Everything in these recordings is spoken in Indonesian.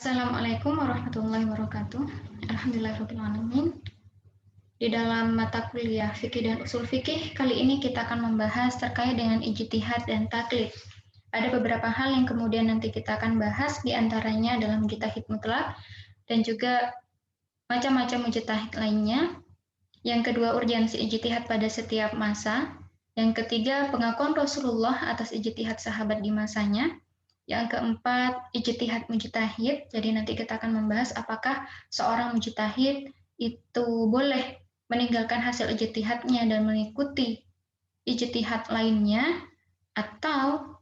Assalamualaikum warahmatullahi wabarakatuh. Alhamdulillahirabbil alamin. Di dalam mata kuliah fikih dan usul fikih, kali ini kita akan membahas terkait dengan ijtihad dan taklid. Ada beberapa hal yang kemudian nanti kita akan bahas, di antaranya dalam mujtahid mutlak dan juga macam-macam mujtahid lainnya. Yang kedua, urgensi ijtihad pada setiap masa. Yang ketiga, pengakuan Rasulullah atas ijtihad sahabat di masanya. Yang keempat, ijtihad mujtahid. Jadi nanti kita akan membahas apakah seorang mujtahid itu boleh meninggalkan hasil ijtihadnya dan mengikuti ijtihad lainnya, atau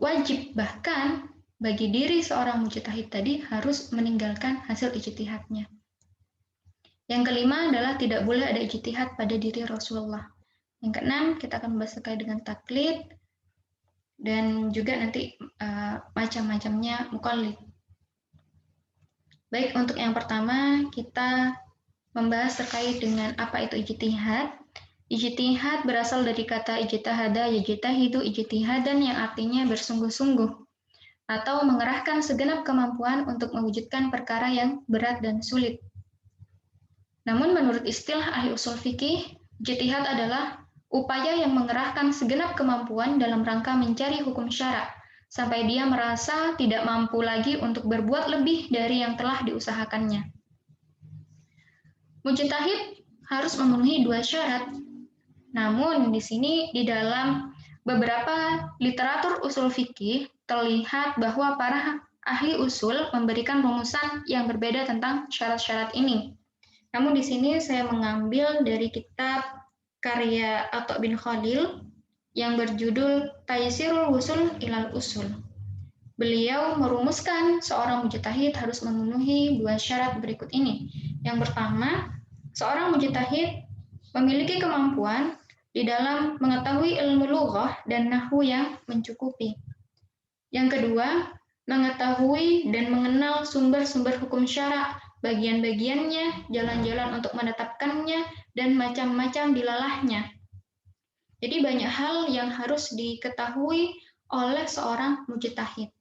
wajib bahkan bagi diri seorang mujtahid tadi harus meninggalkan hasil ijtihadnya. Yang kelima adalah tidak boleh ada ijtihad pada diri Rasulullah. Yang keenam, kita akan membahas terkait dengan taklid, dan juga nanti macam-macamnya muqallid. Baik, untuk yang pertama kita membahas terkait dengan apa itu ijtihad. Ijtihad berasal dari kata ijtihada, yajtahidu, ijtihadan yang artinya bersungguh-sungguh atau mengerahkan segenap kemampuan untuk mewujudkan perkara yang berat dan sulit. Namun menurut istilah ahli usul fikih, ijtihad adalah upaya yang mengerahkan segenap kemampuan dalam rangka mencari hukum syara, sampai dia merasa tidak mampu lagi untuk berbuat lebih dari yang telah diusahakannya. Mujtahid harus memenuhi dua syarat. Namun di sini di dalam beberapa literatur usul fikih terlihat bahwa para ahli usul memberikan rumusan yang berbeda tentang syarat-syarat ini. Namun di sini saya mengambil dari kitab karya Atta bin Khalil yang berjudul Taysirul Wusul Ilal Usul. Beliau merumuskan seorang mujtahid harus memenuhi dua syarat berikut ini. Yang pertama, seorang mujtahid memiliki kemampuan di dalam mengetahui ilmu lughah dan nahwu yang mencukupi. Yang kedua, mengetahui dan mengenal sumber-sumber hukum syara, bagian-bagiannya, jalan-jalan untuk menetapkannya, dan macam-macam dilalahnya. Jadi banyak hal yang harus diketahui oleh seorang mujtahid.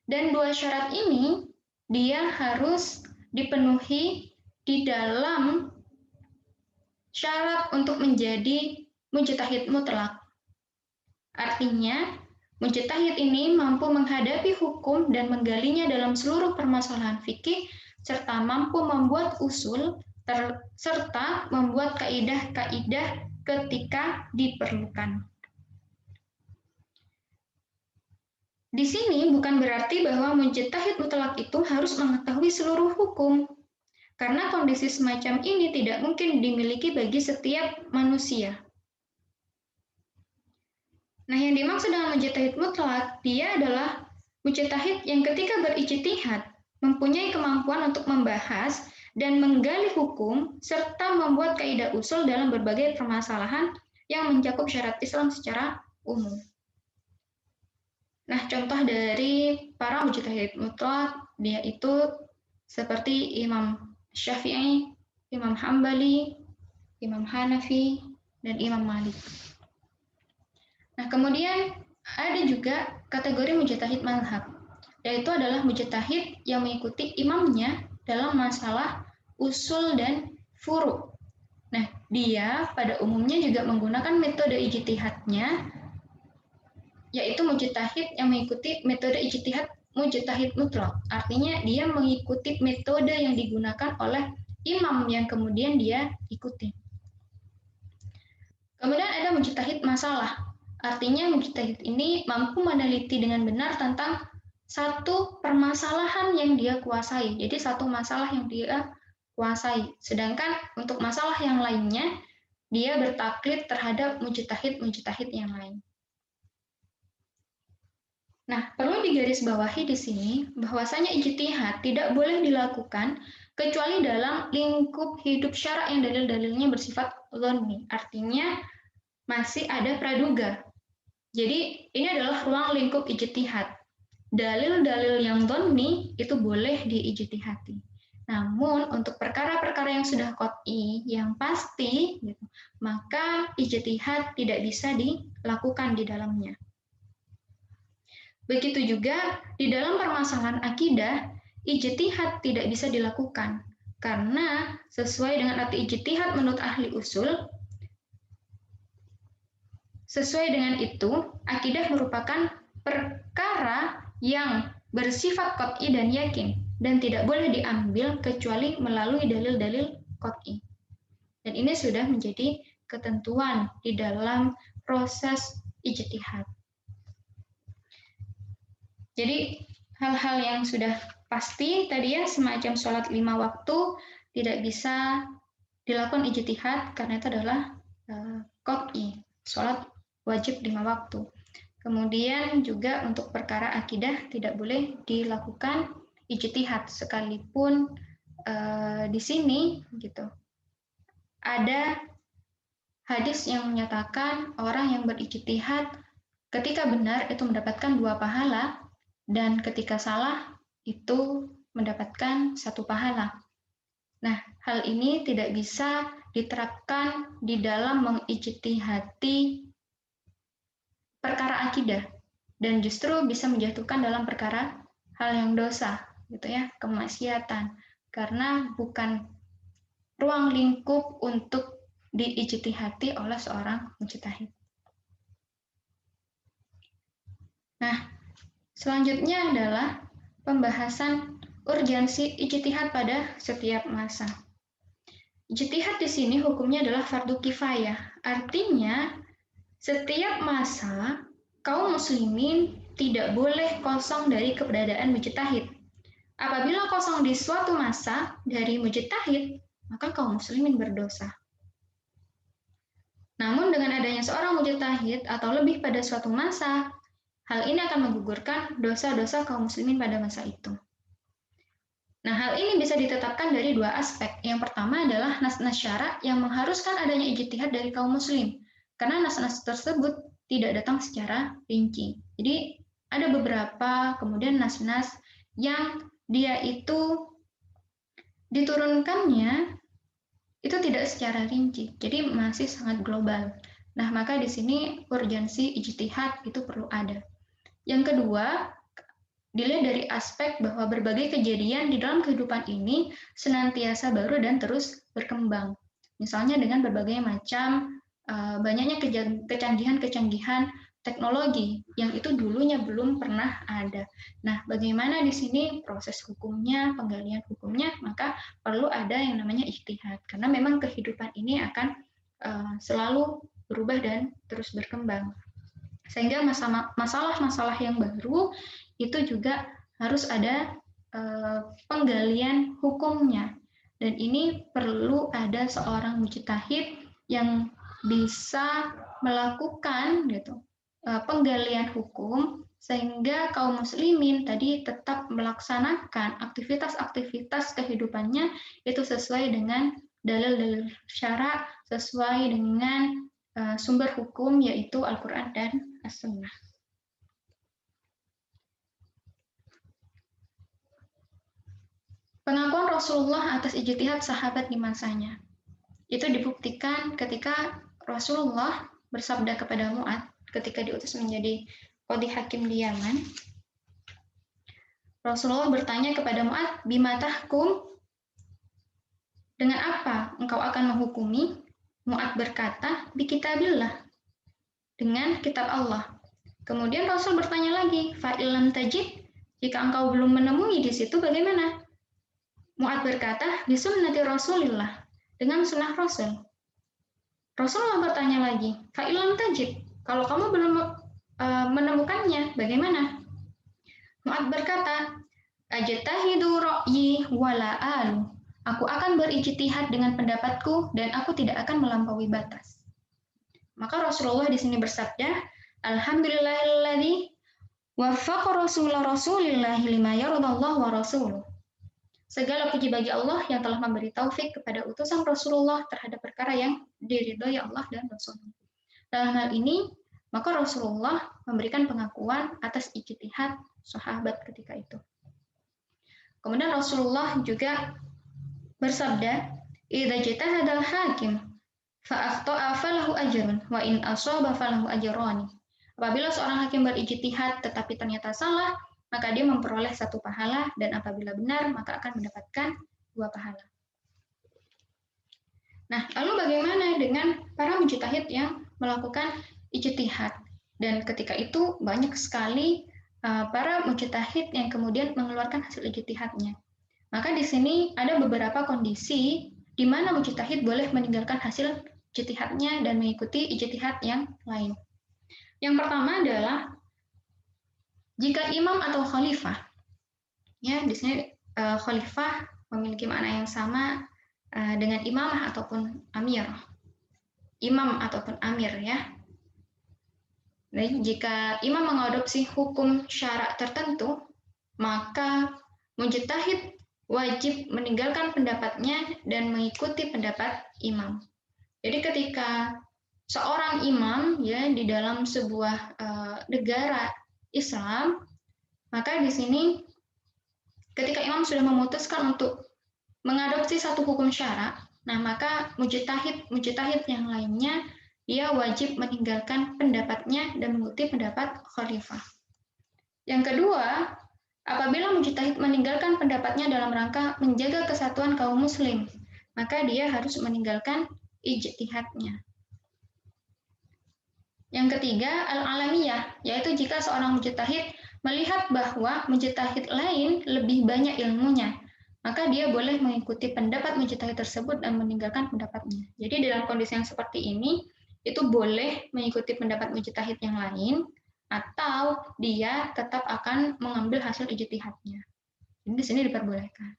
Dan dua syarat ini dia harus dipenuhi di dalam syarat untuk menjadi mujtahid mutlak. Artinya, mujtahid ini mampu menghadapi hukum dan menggalinya dalam seluruh permasalahan fikih, serta mampu membuat usul, serta membuat kaidah-kaidah ketika diperlukan. Di sini bukan berarti bahwa mujtahid mutlak itu harus mengetahui seluruh hukum, karena kondisi semacam ini tidak mungkin dimiliki bagi setiap manusia. Nah, yang dimaksud dengan mujtahid mutlak, dia adalah mujtahid yang ketika berijtihad mempunyai kemampuan untuk membahas dan menggali hukum serta membuat kaidah usul dalam berbagai permasalahan yang mencakup syariat Islam secara umum. Nah, contoh dari para mujtahid mutlak dia itu seperti Imam Syafi'i, Imam Hambali, Imam Hanafi, dan Imam Malik. Nah, kemudian ada juga kategori mujtahid mazhab, yaitu adalah mujtahid yang mengikuti imamnya dalam masalah usul dan furu'. Nah, dia pada umumnya juga menggunakan metode ijtihadnya, yaitu mujtahid yang mengikuti metode ijtihad mujtahid mutlak. Artinya dia mengikuti metode yang digunakan oleh imam yang kemudian dia ikuti. Kemudian ada mujtahid masalah. Artinya mujtahid ini mampu meneliti dengan benar tentang satu permasalahan yang dia kuasai. Jadi satu masalah yang dia kuasai. Sedangkan untuk masalah yang lainnya, dia bertaklid terhadap mujtahid-mujtahid yang lain. Nah, perlu digarisbawahi di sini bahwasanya ijtihad tidak boleh dilakukan kecuali dalam lingkup hidup syara yang dalil-dalilnya bersifat dhanni. Artinya masih ada praduga. Jadi ini adalah ruang lingkup ijtihad. Dalil-dalil yang dhanni itu boleh diijtihadi. Namun untuk perkara-perkara yang sudah qat'i, yang pasti, gitu, maka ijtihad tidak bisa dilakukan di dalamnya. Begitu juga di dalam permasalahan akidah ijtihad tidak bisa dilakukan. Karena sesuai dengan arti ijtihad menurut ahli usul, sesuai dengan itu, akidah merupakan perkara yang bersifat qat'i dan yakin dan tidak boleh diambil kecuali melalui dalil-dalil qat'i. Dan ini sudah menjadi ketentuan di dalam proses ijtihad. Jadi hal-hal yang sudah pasti tadi ya, semacam sholat 5 waktu tidak bisa dilakukan ijtihad karena itu adalah qat'i, sholat wajib 5 waktu. Kemudian juga untuk perkara akidah tidak boleh dilakukan ijtihad sekalipun di sini gitu. Ada hadis yang menyatakan orang yang berijtihad ketika benar itu mendapatkan 2 pahala dan ketika salah itu mendapatkan 1 pahala. Nah, hal ini tidak bisa diterapkan di dalam mengijtihadi perkara akidah dan justru bisa menjatuhkan dalam perkara hal yang dosa gitu ya, kemaksiatan, karena bukan ruang lingkup untuk diijtihadi oleh seorang mujtahid. Nah, selanjutnya adalah pembahasan urgensi ijtihad pada setiap masa. Ijtihad di sini hukumnya adalah fardu kifayah. Artinya, setiap masa kaum muslimin tidak boleh kosong dari keberadaan mujtahid. Apabila kosong di suatu masa dari mujtahid, maka kaum muslimin berdosa. Namun dengan adanya seorang mujtahid atau lebih pada suatu masa, hal ini akan menggugurkan dosa-dosa kaum muslimin pada masa itu. Nah, hal ini bisa ditetapkan dari 2 aspek. Yang pertama adalah nas-nas syara yang mengharuskan adanya ijtihad dari kaum muslim, karena nas-nas tersebut tidak datang secara rinci. Jadi ada beberapa kemudian nas-nas yang dia itu diturunkannya itu tidak secara rinci, jadi masih sangat global. Nah, maka di sini urgensi ijtihad itu perlu ada. Yang kedua, dilihat dari aspek bahwa berbagai kejadian di dalam kehidupan ini senantiasa baru dan terus berkembang. Misalnya dengan berbagai macam banyaknya kecanggihan-kecanggihan teknologi yang itu dulunya belum pernah ada. Nah, bagaimana di sini proses hukumnya, penggalian hukumnya, maka perlu ada yang namanya ijtihad. Karena memang kehidupan ini akan selalu berubah dan terus berkembang. Sehingga masalah-masalah yang baru itu juga harus ada penggalian hukumnya. Dan ini perlu ada seorang mujtahid yang bisa melakukan gitu penggalian hukum sehingga kaum muslimin tadi tetap melaksanakan aktivitas-aktivitas kehidupannya itu sesuai dengan dalil-dalil syara, sesuai dengan sumber hukum yaitu Al-Quran dan As-Sunnah. Pengakuan Rasulullah atas ijtihad sahabat di masanya itu dibuktikan ketika Rasulullah bersabda kepada Mu'adz ketika diutus menjadi qadhi hakim di Yaman. Rasulullah bertanya kepada Mu'adz, "Bima tahkum?" Dengan apa engkau akan menghukumi? Mu'adz berkata, "Bi kitabillah." Dengan kitab Allah. Kemudian Rasul bertanya lagi, "Fa illam tajid?" Jika engkau belum menemui di situ bagaimana? Mu'adz berkata, "Bi sunnati Rasulillah." Dengan sunnah Rasul. Rasulullah bertanya lagi, "Fa illam tajid?" Kalau kamu belum menemukannya, bagaimana? Mu'adz berkata, "Ajtahidu ra'yi wala alu." Aku akan berijtihad dengan pendapatku dan aku tidak akan melampaui batas. Maka Rasulullah di sini bersabda, "Alhamdulillahilladzi waffaqa Rasulillahi lima yardallahu wa rasuluh." Segala puji bagi Allah yang telah memberi taufik kepada utusan Rasulullah terhadap perkara yang diridhoi Allah dan Rasulnya. Dalam hal ini, maka Rasulullah memberikan pengakuan atas ijtihad sahabat ketika itu. Kemudian Rasulullah juga bersabda, "Idza ijtahadal hakim fa akhta'a falahu ajrun wa in asaba falahu ajrani." Apabila seorang hakim berijtihad tetapi ternyata salah, maka dia memperoleh 1 pahala, dan apabila benar, maka akan mendapatkan 2 pahala. Nah, lalu bagaimana dengan para mujtahid yang melakukan ijtihad? Dan ketika itu banyak sekali para mujtahid yang kemudian mengeluarkan hasil ijtihadnya. Maka di sini ada beberapa kondisi di mana mujtahid boleh meninggalkan hasil ijtihadnya dan mengikuti ijtihad yang lain. Yang pertama adalah jika imam atau khalifah, ya di sini khalifah memiliki makna yang sama dengan imamah ataupun amir, imam ataupun amir, ya. Jadi jika imam mengadopsi hukum syara tertentu, maka mujtahid wajib meninggalkan pendapatnya dan mengikuti pendapat imam. Jadi ketika seorang imam, ya, di dalam sebuah negara Islam, maka di sini ketika imam sudah memutuskan untuk mengadopsi satu hukum syara, nah maka mujtahid yang lainnya dia wajib meninggalkan pendapatnya dan mengikuti pendapat khalifah. Yang kedua, apabila mujtahid meninggalkan pendapatnya dalam rangka menjaga kesatuan kaum muslim, maka dia harus meninggalkan ijtihadnya. Yang ketiga, al-alamiyah, yaitu jika seorang mujtahid melihat bahwa mujtahid lain lebih banyak ilmunya, maka dia boleh mengikuti pendapat mujtahid tersebut dan meninggalkan pendapatnya. Jadi dalam kondisi yang seperti ini, itu boleh mengikuti pendapat mujtahid yang lain, atau dia tetap akan mengambil hasil ijtihadnya. Jadi di sini diperbolehkan.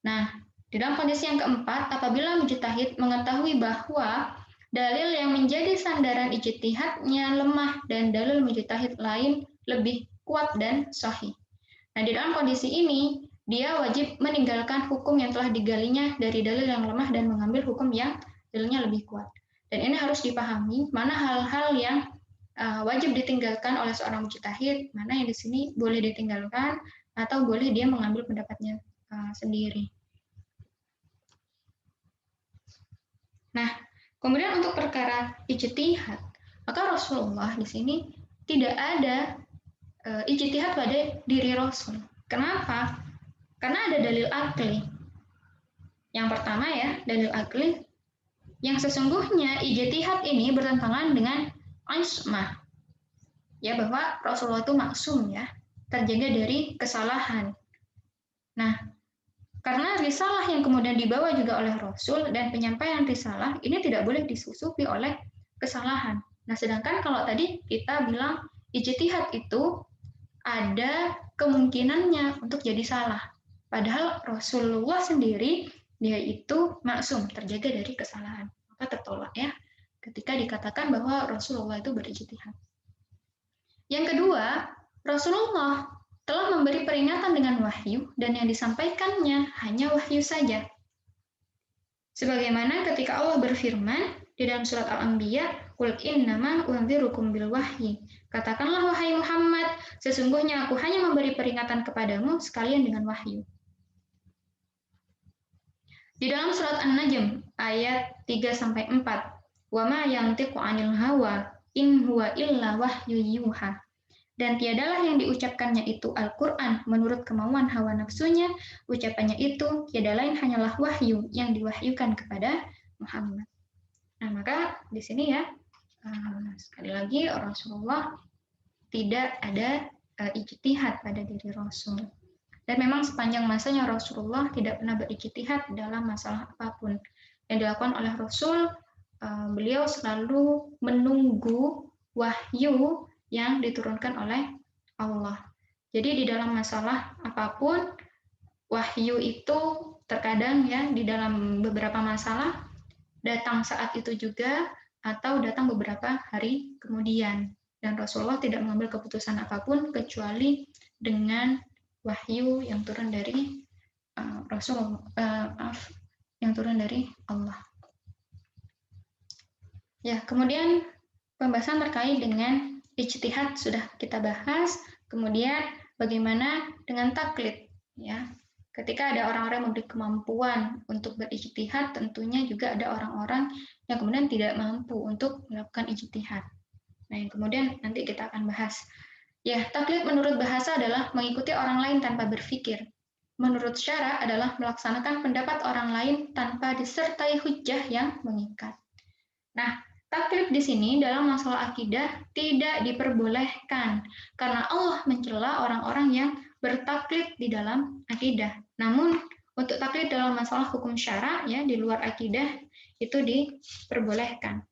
Nah, di dalam kondisi yang keempat, apabila mujtahid mengetahui bahwa dalil yang menjadi sandaran ijtihadnya lemah dan dalil mujtahid lain lebih kuat dan sahih. Nah, di dalam kondisi ini, dia wajib meninggalkan hukum yang telah digalinya dari dalil yang lemah dan mengambil hukum yang dalilnya lebih kuat. Dan ini harus dipahami mana hal-hal yang wajib ditinggalkan oleh seorang mujtahid, mana yang di sini boleh ditinggalkan atau boleh dia mengambil pendapatnya sendiri. Nah, kemudian untuk perkara ijtihad, maka Rasulullah di sini tidak ada ijtihad pada diri Rasul. Kenapa? Karena ada dalil akli. Yang pertama, ya, dalil akli yang sesungguhnya ijtihad ini bertentangan dengan ismah. Ya, bahwa Rasulullah itu maksum, ya, terjaga dari kesalahan. Nah, karena risalah yang kemudian dibawa juga oleh Rasul dan penyampaian risalah ini tidak boleh disusupi oleh kesalahan. Nah, sedangkan kalau tadi kita bilang ijtihad itu ada kemungkinannya untuk jadi salah. Padahal Rasulullah sendiri dia itu maksum, terjaga dari kesalahan. Maka tertolak, ya, ketika dikatakan bahwa Rasulullah itu berijtihad. Yang kedua, Rasulullah telah memberi peringatan dengan wahyu dan yang disampaikannya hanya wahyu saja. Sebagaimana ketika Allah berfirman di dalam surat Al-Anbiya, "Qul innama unzirukum bil wahyi." Katakanlah wahai Muhammad, sesungguhnya aku hanya memberi peringatan kepadamu sekalian dengan wahyu. Di dalam surat An-Najm ayat 3-4, "Wa ma yantiqu 'anil hawa in huwa illa wahyu yuha." Dan tiadalah yang diucapkannya itu Al-Quran menurut kemauan hawa nafsunya, ucapannya itu tiada lain hanyalah wahyu yang diwahyukan kepada Muhammad. Nah, maka di sini, ya, sekali lagi Rasulullah tidak ada ijtihad pada diri Rasul. Dan memang sepanjang masanya Rasulullah tidak pernah berijtihad dalam masalah apapun. Yang dilakukan oleh Rasul, beliau selalu menunggu wahyu yang diturunkan oleh Allah. Jadi di dalam masalah apapun, wahyu itu terkadang, ya, di dalam beberapa masalah datang saat itu juga atau datang beberapa hari kemudian. Dan Rasulullah tidak mengambil keputusan apapun kecuali dengan wahyu yang turun dari yang turun dari Allah. Ya, kemudian pembahasan terkait dengan ijtihad sudah kita bahas, kemudian bagaimana dengan taklid, ya. Ketika ada orang-orang yang memiliki kemampuan untuk berijtihad, tentunya juga ada orang-orang yang kemudian tidak mampu untuk melakukan ijtihad. Nah, yang kemudian nanti kita akan bahas. Ya, taklid menurut bahasa adalah mengikuti orang lain tanpa berpikir. Menurut syara adalah melaksanakan pendapat orang lain tanpa disertai hujjah yang mengikat. Nah, taklid di sini dalam masalah akidah tidak diperbolehkan karena Allah mencela orang-orang yang bertaklid di dalam akidah. Namun, untuk taklid dalam masalah hukum syara ya di luar akidah itu diperbolehkan.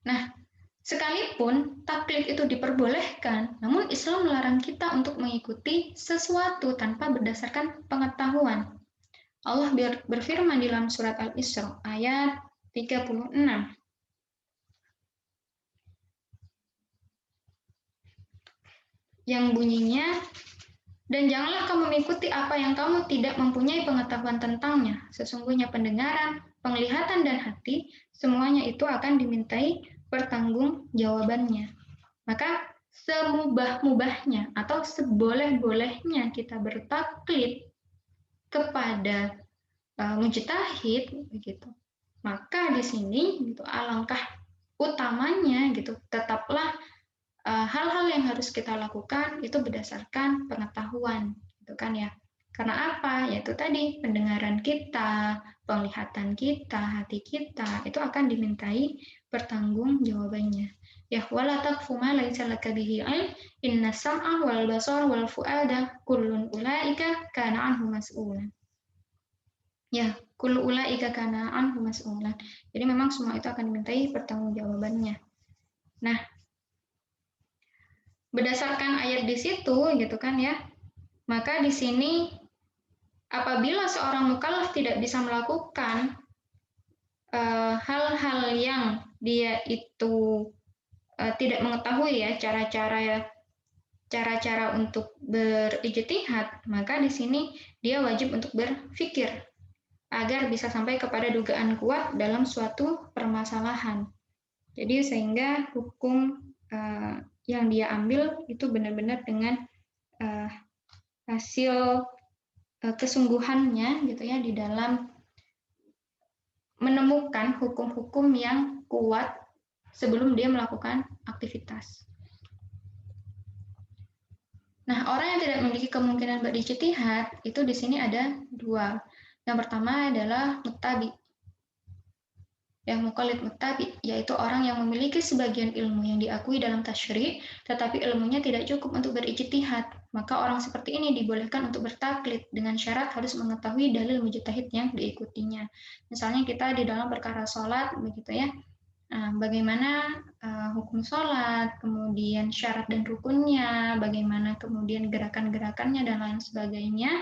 Nah, sekalipun taklid itu diperbolehkan, namun Islam melarang kita untuk mengikuti sesuatu tanpa berdasarkan pengetahuan. Allah berfirman di dalam surat Al-Isra ayat 36. Yang bunyinya, dan janganlah kamu mengikuti apa yang kamu tidak mempunyai pengetahuan tentangnya. Sesungguhnya pendengaran, penglihatan, dan hati, semuanya itu akan dimintai pertanggungjawabannya. Maka semubah-mubahnya atau seboleh-bolehnya kita bertaklid kepada mujtahid begitu. Maka di sini gitu alangkah utamanya gitu tetaplah hal-hal yang harus kita lakukan itu berdasarkan pengetahuan gitu kan ya. Karena apa? Yaitu tadi pendengaran kita, penglihatan kita, hati kita itu akan dimintai pertanggungjawabannya. Ya wala taqfu ma laisa laka bihi ilm inna sam'a wal basara wal fuada kullun ulaika kana anhu mas'ulan. Ya, kullu ulaika kana anhu mas'ulan. Jadi memang semua itu akan dimintai pertanggungjawabannya. Nah, berdasarkan ayat di situ gitu kan ya. Maka di sini apabila seorang mukallaf tidak bisa melakukan hal-hal yang dia itu tidak mengetahui ya cara-cara untuk berijtihad, maka di sini dia wajib untuk berpikir agar bisa sampai kepada dugaan kuat dalam suatu permasalahan. Jadi sehingga hukum yang dia ambil itu benar-benar dengan hasil kesungguhannya gitu ya di dalam menemukan hukum-hukum yang kuat sebelum dia melakukan aktivitas. Nah, orang yang tidak memiliki kemungkinan berijtihad itu di sini ada dua. Yang pertama adalah muttabi. Yang mukallid muttabi, yaitu orang yang memiliki sebagian ilmu yang diakui dalam tasyri', tetapi ilmunya tidak cukup untuk berijtihad. Maka orang seperti ini dibolehkan untuk bertaklid dengan syarat harus mengetahui dalil mujtahid yang diikutinya. Misalnya kita di dalam perkara sholat, begitu ya. Bagaimana hukum sholat, kemudian syarat dan rukunnya, bagaimana kemudian gerakan-gerakannya dan lain sebagainya.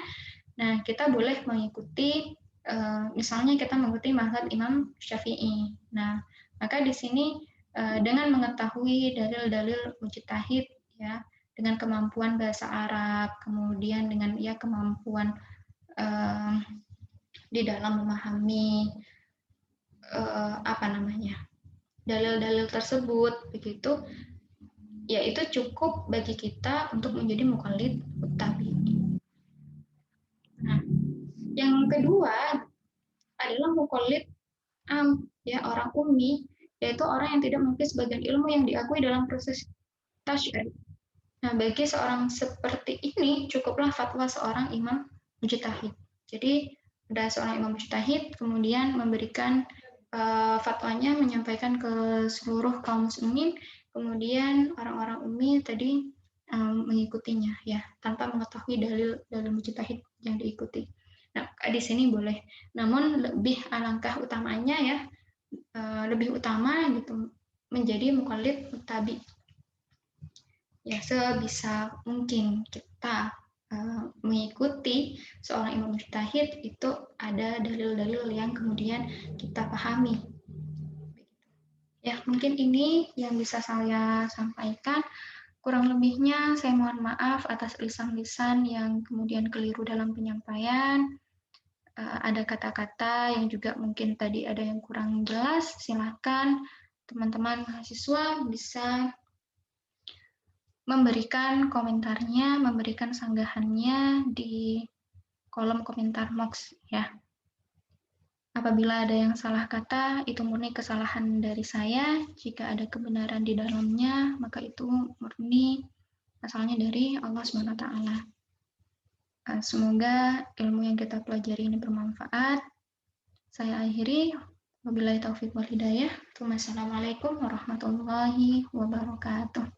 Nah, kita boleh mengikuti misalnya kita mengikuti mazhab Imam Syafi'i. Nah, maka di sini dengan mengetahui dalil-dalil mujtahid ya, dengan kemampuan bahasa Arab, kemudian dengan ya kemampuan di dalam memahami apa namanya dalil-dalil tersebut begitu, ya itu cukup bagi kita untuk menjadi mukallid muttabi. Nah, yang kedua adalah mukallid ya orang ummi, yaitu orang yang tidak memiliki sebagian ilmu yang diakui dalam proses tasyri'. Nah, bagi seorang seperti ini cukuplah fatwa seorang imam mujtahid. Jadi ada seorang imam mujtahid kemudian memberikan fatwanya, menyampaikan ke seluruh kaum muslimin, kemudian orang-orang ummi tadi mengikutinya ya tanpa mengetahui dalil mujtahid yang diikuti. Nah, di sini boleh. Namun lebih alangkah utamanya ya lebih utama gitu menjadi mukallid muttabi. Ya sebisa mungkin kita mengikuti seorang imam mujtahid itu ada dalil-dalil yang kemudian kita pahami. Ya mungkin ini yang bisa saya sampaikan. Kurang lebihnya saya mohon maaf atas lisan-lisan yang kemudian keliru dalam penyampaian. Ada kata-kata yang juga mungkin tadi ada yang kurang jelas. Silakan teman-teman mahasiswa bisa memberikan komentarnya, memberikan sanggahannya di kolom komentar MOOCs ya. Apabila ada yang salah kata, itu murni kesalahan dari saya. Jika ada kebenaran di dalamnya, maka itu murni asalnya dari Allah SWT. Semoga ilmu yang kita pelajari ini bermanfaat. Saya akhiri. Wabillahi taufiq wal hidayah. Wassalamualaikum warahmatullahi wabarakatuh.